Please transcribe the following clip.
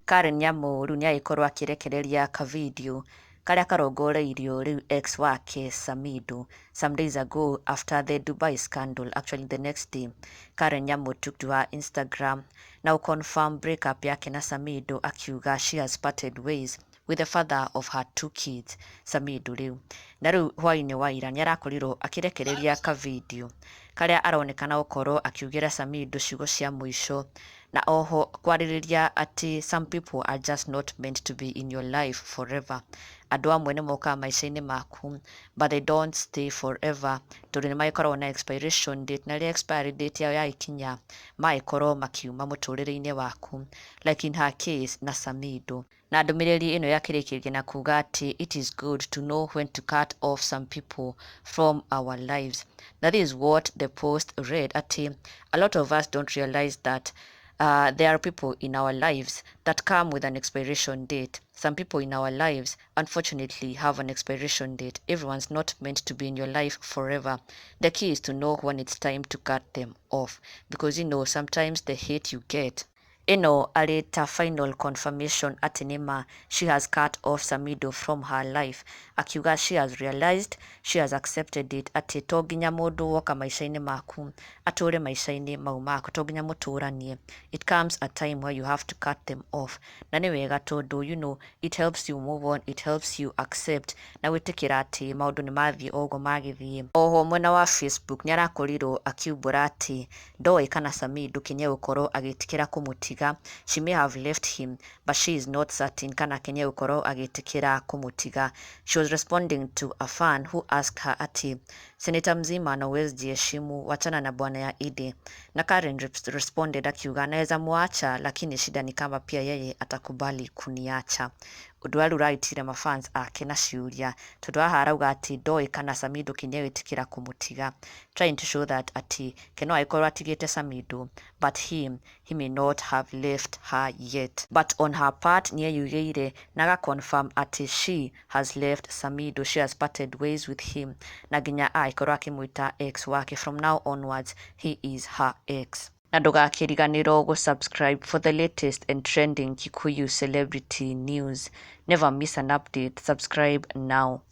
Karen Nyamu riu niagĩkorwo akĩrekereria ka video karia karongoreirio riu ex wake Samidoh some days ago after the Dubai scandal. Actually the next day Karen Nyamu took to her Instagram now confirm breakup yake na Samidoh, akiuga she has parted ways with the father of her two kids Samidoh riu. Na riu hwainĩ wa ira niarakorirwo akirekereria ka video karia aronekana gukorwo akiugira Samidoh ciugo cia mwisho, na oho kwarĩrĩria ati some people are just not meant to be in your life forever. Andũ amwe nĩ mokaga maica-inĩ maku but they don't stay forever, tondũ nĩ magĩkoragwo na expiration date, na rĩrĩa expiry date yao yagĩkinya magĩkorwo makiuma mũtũrĩre-inĩ waku, like in her case na Samidoh. Na ndũmĩrĩri ĩno yakĩrĩkĩrĩria na kuga ati it is good to know when to cut off some people from our lives. That is what the post read, ati a lot of us don't realize that there are people in our lives that come with an expiration date. Some people in our lives, unfortunately, have an expiration date. Everyone's not meant to be in your life forever. The key is to know when it's time to cut them off. Because, sometimes the hate you get. Aleta final confirmation ati nima she has cut off Samidoh from her life. Akiuga she has realized, she has accepted it, ati to nginya mundu woka maica-inĩ maku atũre maica-inĩ mau maku, to nginya mũtũranie. It comes a time where you have to cut them off. Na nĩ wega tondũ, it helps you move on, it helps you accept na gwĩtĩkĩra ati maũndũ nĩ mathiĩ ogo magĩthiĩ. Oho mwena wa Facebook nĩarakorirwo akiumbũra ati ndoĩ kana Samidoh kinya gũkorwo agĩtĩkĩra kũmũtiga. She may have left him, but she is not certain kana Kenya gũkorwo agĩtĩkĩra kũmũtiga. She was responding to a fan who asked her ati seneta mzima anaweza jiheshimu, wachana na bwana ya Idi. Na Karen responded akiuga naweza muacha, lakini shida ni kama pia yeye atakubali kuniacha. Ũndũ ũrĩa ũragitire mafans ake na ciũria, tondũ haha arauga ati ndoĩ kana Samidoh kinya gwĩtĩkĩra kũmũtiga, trying to show that ati Keno agĩkorwo atigĩte Samidoh, but he may not have left her yet. But on her part nĩeyugĩire na agaconfirm ati she has left Samidoh, she has parted ways with him, na nginya agĩkorwo akĩmwĩta ex wake. From now onwards he is her ex. Na ndũgakĩriganĩrwo gũsubscribe for the latest and trending Kikuyu celebrity news. Never miss an update. Subscribe now.